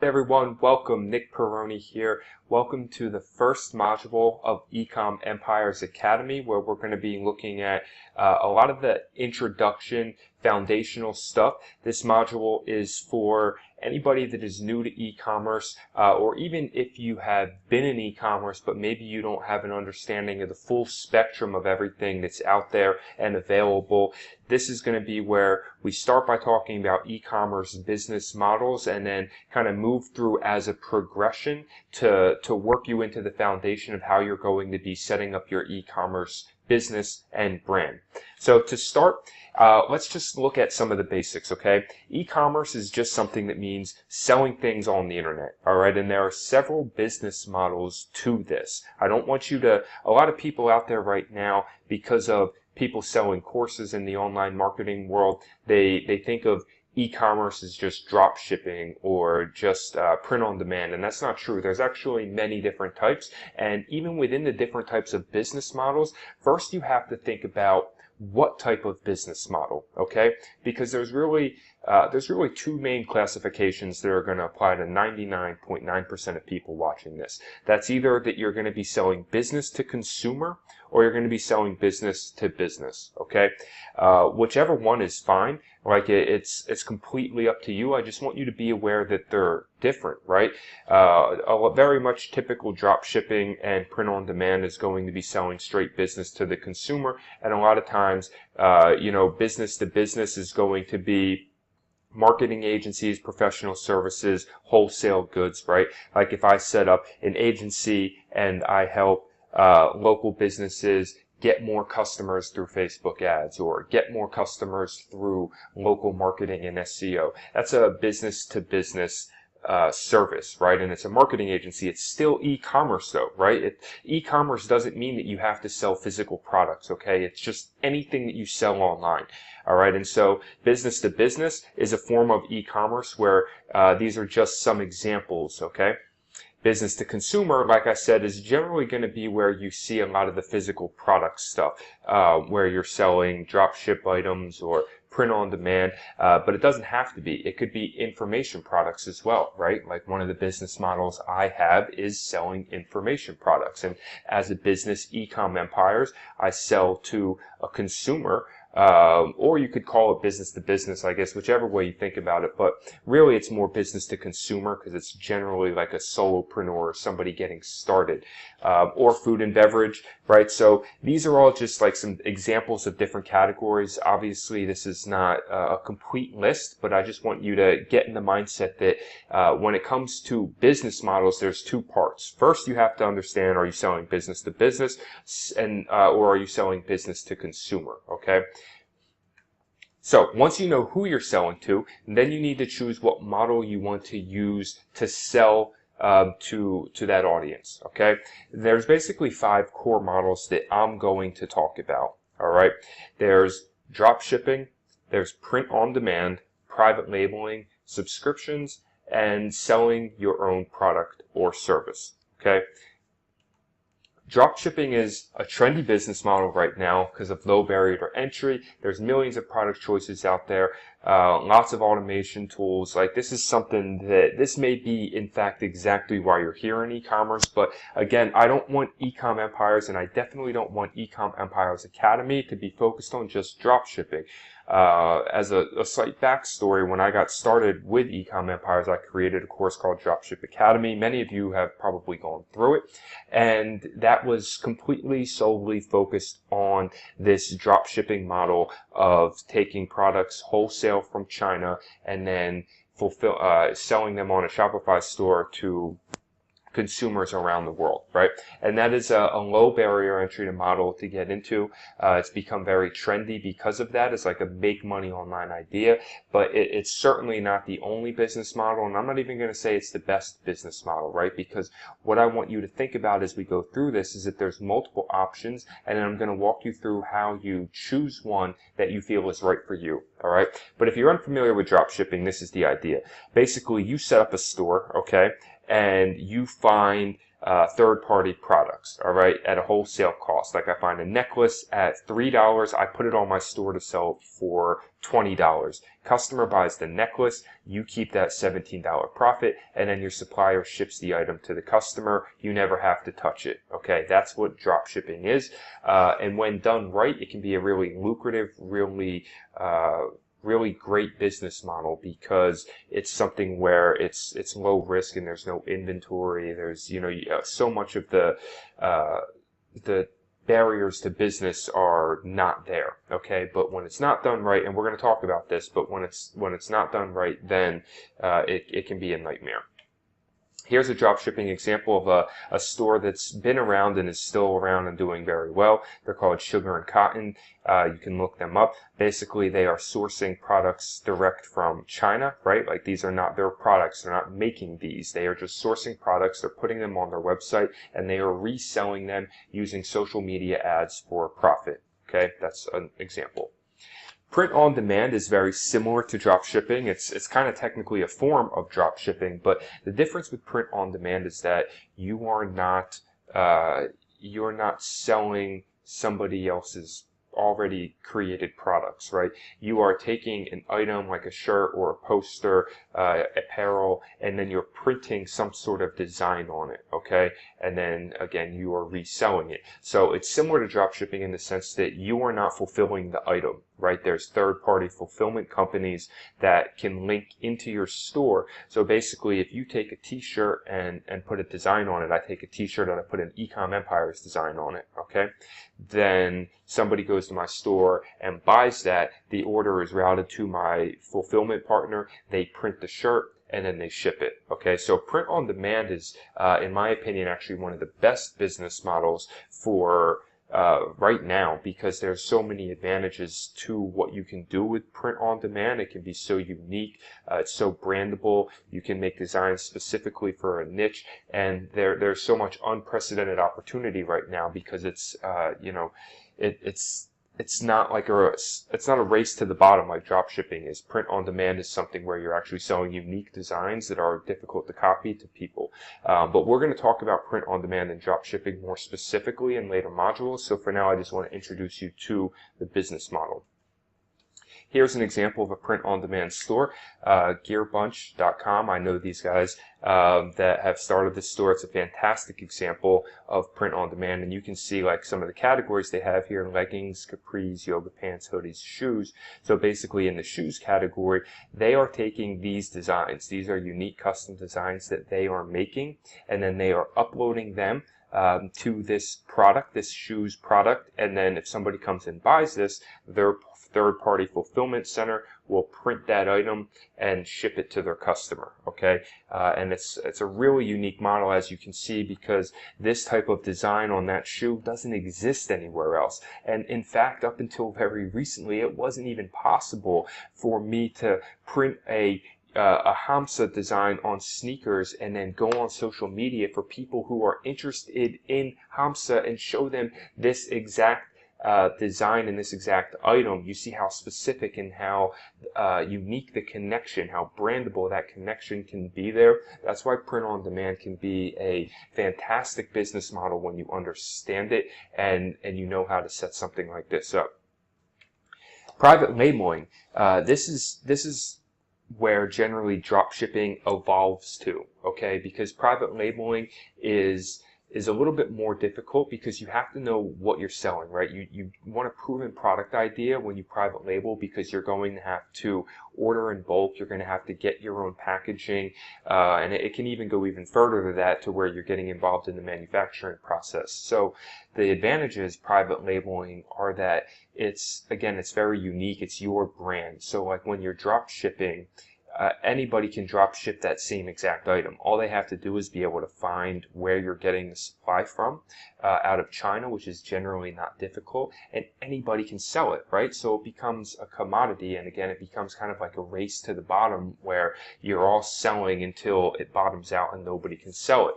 Hey everyone, welcome. Nick Peroni here. Welcome to the first module of Ecom Empires Academy, where we're going to be looking at a lot of the introduction, foundational stuff. This module is for anybody that is new to e-commerce, or even if you have been in e-commerce, but maybe you don't have an understanding of the full spectrum of everything that's out there and available. This is going to be where we start by talking about e-commerce business models and then kind of move through as a progression to work you into the foundation of how you're going to be setting up your e-commerce business and brand. So to start, let's just look at some of the basics, okay? E-commerce is just something that means selling things on the internet, all right? And there are several business models to this. I don't want you to, a lot of people out there right now, because of people selling courses in the online marketing world, they think of e-commerce is just drop shipping or just print on demand, and that's not true. There's actually many different types, and even within the different types of business models, first you have to think about what type of business model, okay? Because there's really two main classifications that are going to apply to 99.9% of people watching this. That's either that you're going to be selling business to consumer or you're going to be selling business to business, okay? Whichever one is fine. Like it's completely up to you. I just want you to be aware that they're different, right? A very much typical drop shipping and print on demand is going to be selling straight business to the consumer, and a lot of times, business to business is going to be marketing agencies, professional services, wholesale goods, right? Like if I set up an agency and I help local businesses get more customers through Facebook ads or get more customers through local marketing and SEO. That's a business to business service, right? And it's a marketing agency. It's still e-commerce though, right? E-commerce doesn't mean that you have to sell physical products, okay? It's just anything that you sell online. All right, and so business to business is a form of e-commerce where these are just some examples, okay? Business to consumer, like I said, is generally going to be where you see a lot of the physical product stuff, where you're selling drop ship items or print on demand, but it doesn't have to be. It could be information products as well, right? Like one of the business models I have is selling information products. And as a business, Ecom Empires, I sell to a consumer, or you could call it business to business, I guess, whichever way you think about it. But really, it's more business to consumer because it's generally like a solopreneur or somebody getting started, or food and beverage, right? So these are all just like some examples of different categories. Obviously, this is not a complete list, but I just want you to get in the mindset that when it comes to business models, there's two parts. First, you have to understand, are you selling business to business and or are you selling business to consumer, okay? So once you know who you're selling to, then you need to choose what model you want to use to sell to that audience, okay? There's basically 5 core models that I'm going to talk about, all right? There's drop shipping, there's print on demand, private labeling, subscriptions, and selling your own product or service, okay? Dropshipping is a trendy business model right now because of low barrier to entry. There's millions of product choices out there, lots of automation tools. Like this is something that this may be, in fact, exactly why you're here in e-commerce. But again, I don't want Ecom Empires, and I definitely don't want Ecom Empires Academy to be focused on just dropshipping. As a slight backstory, when I got started with Ecom Empires, I created a course called Dropship Academy. Many of you have probably gone through it, and that was completely solely focused on this dropshipping model of taking products wholesale from China and then selling them on a Shopify store to consumers around the world, right? And that is a low barrier entry to model to get into. It's become very trendy because of that. It's like a make money online idea, but it's certainly not the only business model, and I'm not even going to say it's the best business model, right? Because what I want you to think about as we go through this is that there's multiple options, and then I'm going to walk you through how you choose one that you feel is right for you, all right? But if you're unfamiliar with drop shipping, this is the idea. Basically, you set up a store, okay? and you find third-party products, all right, at a wholesale cost. Like I find a necklace at $3, I put it on my store to sell it for $20. Customer buys the necklace, you keep that $17 profit, and then your supplier ships the item to the customer. You never have to touch it, okay? That's what drop shipping is. And when done right, it can be a really lucrative, really great business model, because it's something where it's low risk and there's no inventory. There's so much of the barriers to business are not there, okay? But when it's not done right, and we're going to talk about this, but when it's not done right, then it can be a nightmare. Here's a dropshipping example of a store that's been around and is still around and doing very well. They're called Sugar and Cotton. You can look them up. Basically, they are sourcing products direct from China, right? Like, these are not their products. They're not making these. They are just sourcing products. They're putting them on their website, and they are reselling them using social media ads for profit. Okay, that's an example. Print on demand is very similar to drop shipping. It's kind of technically a form of drop shipping, but the difference with print on demand is that you're not selling somebody else's already created products, right? You are taking an item like a shirt or a poster, apparel, and then you're printing some sort of design on it, okay? And then again, you are reselling it. So it's similar to drop shipping in the sense that you are not fulfilling the item, right? There's third-party fulfillment companies that can link into your store. So basically, if you take a t-shirt and put a design on it, I take a t-shirt and I put an Ecom Empire's design on it, okay? Then somebody goes to my store and buys that. The order is routed to my fulfillment partner. They print the shirt and then they ship it, okay? So print on demand is, in my opinion, actually one of the best business models for right now, because there's so many advantages to what you can do with print on demand. It can be so unique, it's so brandable. You can make designs specifically for a niche, and there's so much unprecedented opportunity right now, because it's it's not like it's not a race to the bottom like drop shipping is. Print on demand is something where you're actually selling unique designs that are difficult to copy to people. But we're going to talk about print on demand and drop shipping more specifically in later modules. So for now, I just want to introduce you to the business model. Here's an example of a print-on-demand store, gearbunch.com. I know these guys that have started this store. It's a fantastic example of print-on-demand, and you can see like some of the categories they have here: leggings, capris, yoga pants, hoodies, shoes. So basically in the shoes category, they are taking these designs. These are unique custom designs that they are making, and then they are uploading them to this product, this shoes product, and then if somebody comes and buys this, their third-party fulfillment center will print that item and ship it to their customer, okay? And it's a really unique model, as you can see, because this type of design on that shoe doesn't exist anywhere else. And in fact, up until very recently, it wasn't even possible for me to print a Hamsa design on sneakers and then go on social media for people who are interested in Hamsa and show them this exact design and this exact item. You see how specific and how unique the connection, how brandable that connection can be there. That's why print on demand can be a fantastic business model when you understand it and you know how to set something like this up. Private labeling. This is where generally drop shipping evolves to, okay? Because private labeling is a little bit more difficult, because you have to know what you're selling, right? You want a proven product idea when you private label, because you're going to have to order in bulk. You're going to have to get your own packaging, and it can even go even further to that, to where you're getting involved in the manufacturing process. So the advantages private labeling are that it's very unique. It's your brand. So like when you're drop shipping, anybody can drop ship that same exact item. All they have to do is be able to find where you're getting the supply from out of China, which is generally not difficult, and anybody can sell it, right? So it becomes a commodity, and again, it becomes kind of like a race to the bottom, where you're all selling until it bottoms out and nobody can sell it.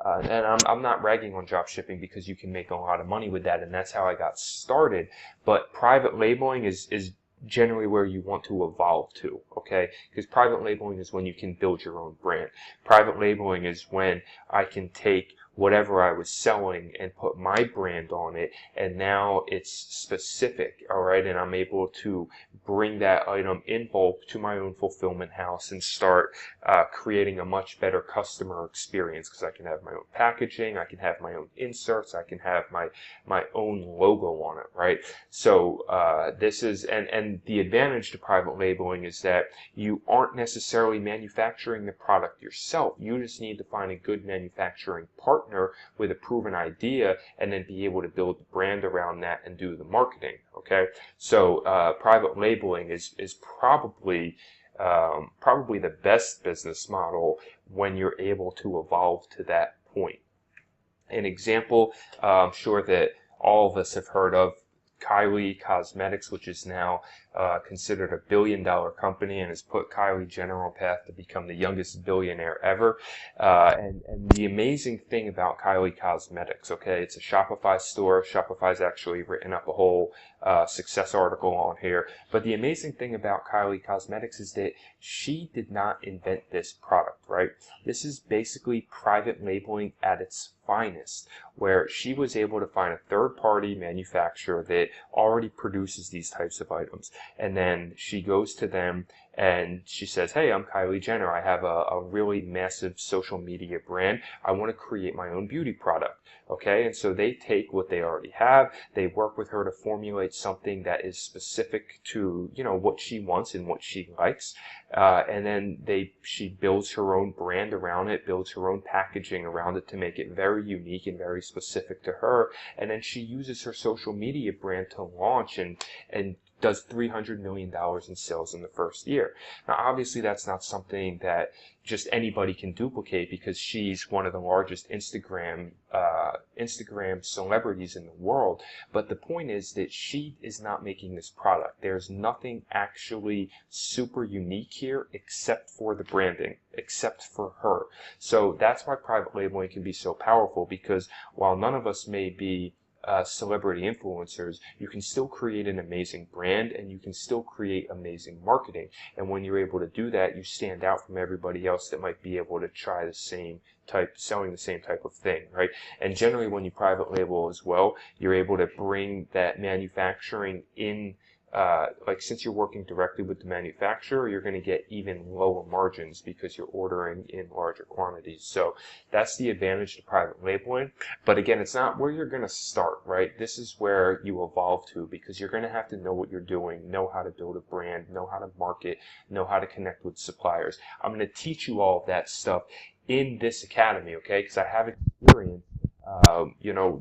And I'm not ragging on drop shipping, because you can make a lot of money with that, and that's how I got started. But private labeling is generally where you want to evolve to, okay? Because private labeling is when you can build your own brand. Private labeling is when I can take whatever I was selling and put my brand on it, and now it's specific, all right? And I'm able to bring that item in bulk to my own fulfillment house and start creating a much better customer experience, because I can have my own packaging, I can have my own inserts, I can have my own logo on it, right? So this is, and the advantage to private labeling is that you aren't necessarily manufacturing the product yourself. You just need to find a good manufacturing partner with a proven idea, and then be able to build the brand around that and do the marketing, okay? So private labeling is probably the best business model when you're able to evolve to that point. An example, I'm sure that all of us have heard of Kylie Cosmetics, which is now considered a billion-dollar company and has put Kylie Jenner on path to become the youngest billionaire ever. And the amazing thing about Kylie Cosmetics, okay, it's a Shopify store. Shopify's actually written up a whole success article on here. But the amazing thing about Kylie Cosmetics is that she did not invent this product, right? This is basically private labeling at its finest, where she was able to find a third-party manufacturer that already produces these types of items, and then she goes to them and she says, hey, I'm Kylie Jenner, I have a really massive social media brand, I want to create my own beauty product, okay? And so they take what they already have, they work with her to formulate something that is specific to, you know, what she wants and what she likes, and then she builds her own brand around it, builds her own packaging around it to make it very unique and very specific to her, and then she uses her social media brand to launch and does $300 million in sales in the first year. Now, obviously, that's not something that just anybody can duplicate, because she's one of the largest Instagram celebrities in the world. But the point is that she is not making this product. There's nothing actually super unique here except for the branding, except for her. So that's why private labeling can be so powerful, because while none of us may be celebrity influencers, you can still create an amazing brand and you can still create amazing marketing. And when you're able to do that, you stand out from everybody else that might be able to try selling the same type of thing, right? And generally, when you private label as well, you're able to bring that manufacturing in. Like, since you're working directly with the manufacturer, you're going to get even lower margins because you're ordering in larger quantities. So that's the advantage to private labeling. But again, it's not where you're going to start, right? This is where you evolve to, because you're going to have to know what you're doing, know how to build a brand, know how to market, know how to connect with suppliers. I'm going to teach you all of that stuff in this academy, okay? Because I have experience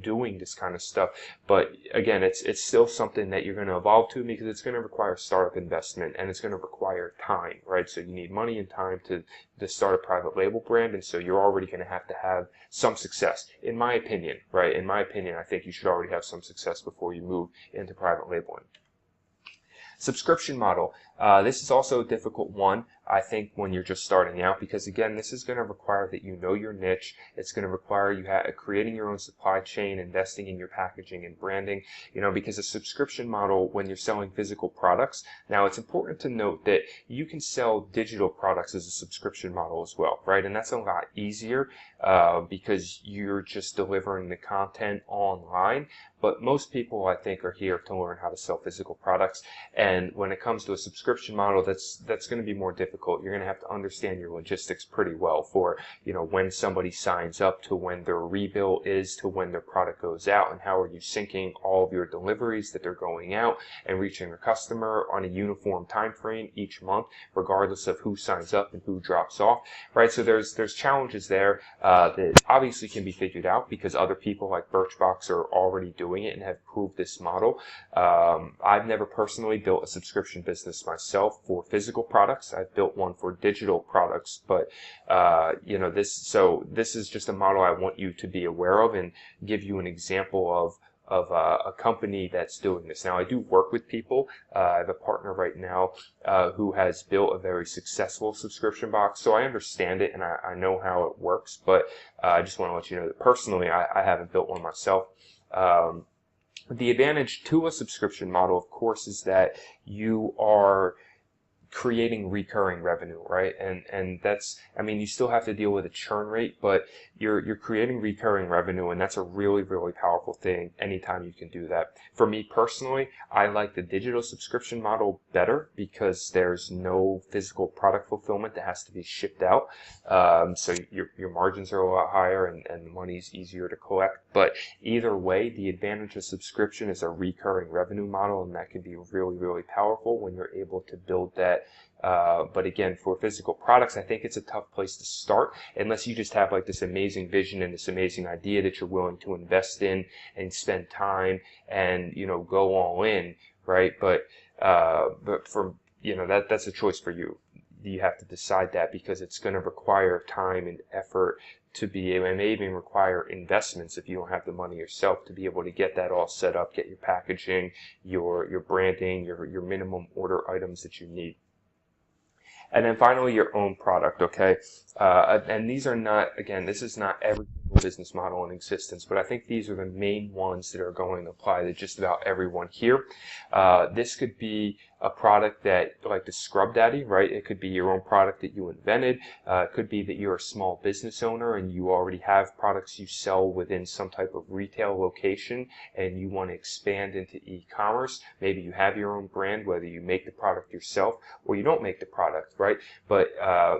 doing this kind of stuff. But again, it's still something that you're going to evolve to, because it's going to require startup investment and it's going to require time, right? So you need money and time to start a private label brand, and so you're already going to have some success, in my opinion, right? In my opinion, I think you should already have some success before you move into private labeling. Subscription model. This is also a difficult one, I think, when you're just starting out, because again, this is going to require that you know your niche. It's going to require you creating your own supply chain, investing in your packaging and branding, because a subscription model, when you're selling physical products, now it's important to note that you can sell digital products as a subscription model as well, right? And that's a lot easier because you're just delivering the content online. But most people, I think, are here to learn how to sell physical products. And when it comes to a subscription model, that's going to be more difficult. You're going to have to understand your logistics pretty well for, when somebody signs up to when their rebill is to when their product goes out, and how are you syncing all of your deliveries that they're going out and reaching a customer on a uniform time frame each month, regardless of who signs up and who drops off, right? So there's challenges there that obviously can be figured out because other people like Birchbox are already doing it and have proved this model. I've never personally built a subscription business myself for physical products. I've built one for digital products, but this is just a model I want you to be aware of and give you an example of a company that's doing this. Now, I do work with people. I have a partner right now who has built a very successful subscription box, so I understand it and I know how it works, but I just want to let you know that personally I haven't built one myself. The advantage to a subscription model, of course, is that you are creating recurring revenue, right? And that's, I mean, you still have to deal with a churn rate, but you're creating recurring revenue, and that's a really powerful thing anytime you can do that. For me personally, I like the digital subscription model better because there's no physical product fulfillment that has to be shipped out. So your margins are a lot higher, and the money's easier to collect. But either way, the advantage of subscription is a recurring revenue model, and that can be really powerful when you're able to build that. But again, for physical products, I think it's a tough place to start unless you just have like this amazing vision and this amazing idea that you're willing to invest in and spend time and, you know, go all in, right? But for, you know, that's a choice for you. You have to decide that because it's going to require time and effort to be able, and may even require investments if you don't have the money yourself to be able to get that all set up, get your packaging, your branding, your minimum order items that you need. And then finally, your own product, okay? And these are not, again, this is not every single business model in existence, but I think these are the main ones that are going to apply to just about everyone here. This could be a product that, like the Scrub Daddy, right? It could be your own product that you invented. It could be that you're a small business owner and you already have products you sell within some type of retail location and you want to expand into e-commerce. Maybe you have your own brand, whether you make the product yourself or you don't make the product, right? But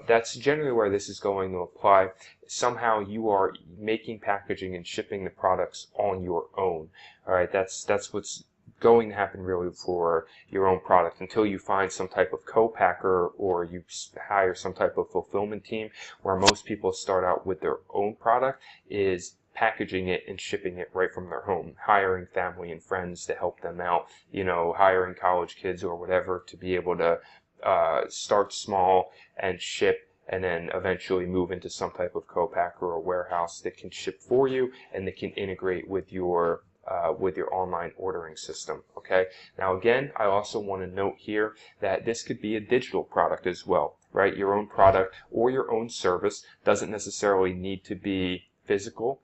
that's generally where this is going to apply. Somehow you are making packaging and shipping the products on your own. All right, that's what's going to happen really for your own product until you find some type of co-packer or you hire some type of fulfillment team. Where most people start out with their own product is packaging it and shipping it right from their home, hiring family and friends to help them out, you know, hiring college kids or whatever to be able to start small and ship, and then eventually move into some type of co-packer or warehouse that can ship for you and that can integrate with your online ordering system. Okay. Now again, I also want to note here that this could be a digital product as well, right? Your own product or your own service doesn't necessarily need to be physical.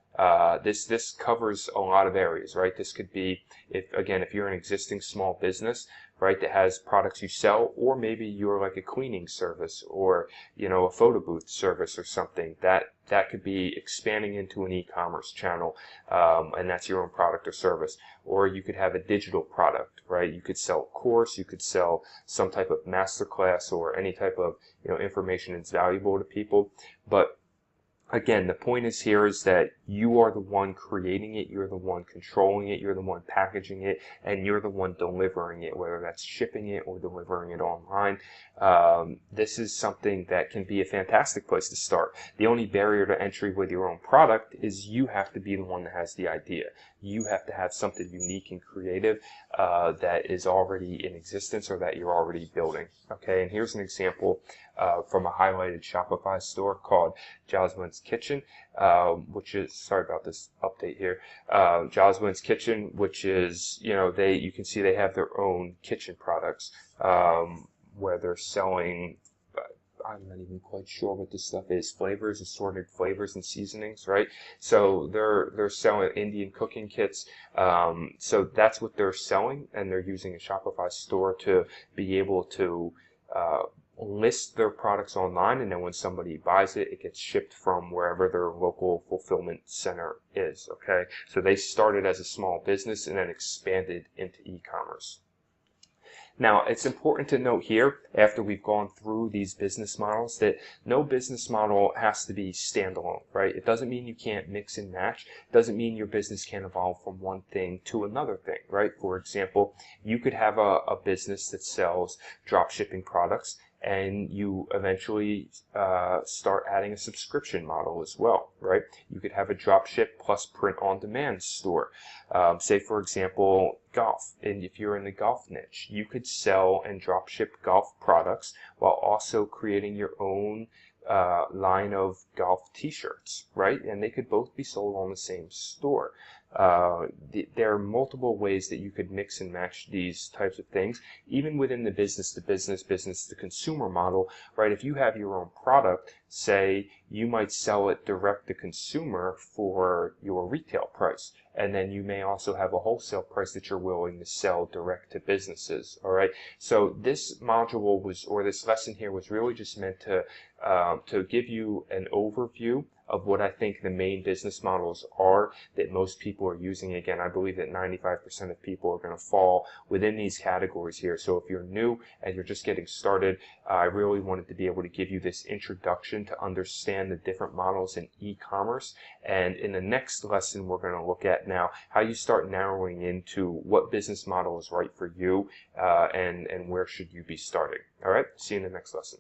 This covers a lot of areas, right? This could be, if you're an existing small business, right, that has products you sell, or maybe you're like a cleaning service or, you know, a photo booth service or something that could be expanding into an e-commerce channel, and that's your own product or service. Or you could have a digital product, right? You could sell a course, you could sell some type of masterclass or any type of, you know, information that's valuable to people. But again, the point is here is that you are the one creating it, you're the one controlling it, you're the one packaging it, and you're the one delivering it, whether that's shipping it or delivering it online. This is something that can be a fantastic place to start. The only barrier to entry with your own product is you have to be the one that has the idea. You have to have something unique and creative that is already in existence or that you're already building. Okay, and here's an example from a highlighted Shopify store called Joswin's Kitchen, which is, sorry about this update here, Joswin's Kitchen, which is, you know, you can see they have their own kitchen products where they're selling, I'm not even quite sure what this stuff is, flavors, assorted flavors and seasonings, right? So they're selling Indian cooking kits. So that's what they're selling, and they're using a Shopify store to be able to list their products online, and then when somebody buys it, it gets shipped from wherever their local fulfillment center is, okay? So they started as a small business and then expanded into e-commerce. Now, it's important to note here, after we've gone through these business models, that no business model has to be standalone, right? It doesn't mean you can't mix and match. It doesn't mean your business can't evolve from one thing to another thing, right? For example, you could have a business that sells dropshipping products, and you eventually start adding a subscription model as well, right? You could have a dropship plus print-on-demand store. Say, for example, golf. And if you're in the golf niche, you could sell and dropship golf products while also creating your own line of golf t-shirts, right? And they could both be sold on the same store. There are multiple ways that you could mix and match these types of things, even within the business to business, business to consumer model, right? If you have your own product, say you might sell it direct to consumer for your retail price, and then you may also have a wholesale price that you're willing to sell direct to businesses. All right. So this module was, or this lesson here was really just meant to give you an overview of what I think the main business models are that most people are using. Again, I believe that 95% of people are going to fall within these categories here. So if you're new and you're just getting started, I really wanted to be able to give you this introduction to understand the different models in e-commerce. And in the next lesson, we're going to look at now how you start narrowing into what business model is right for you, and where should you be starting. All right, see you in the next lesson.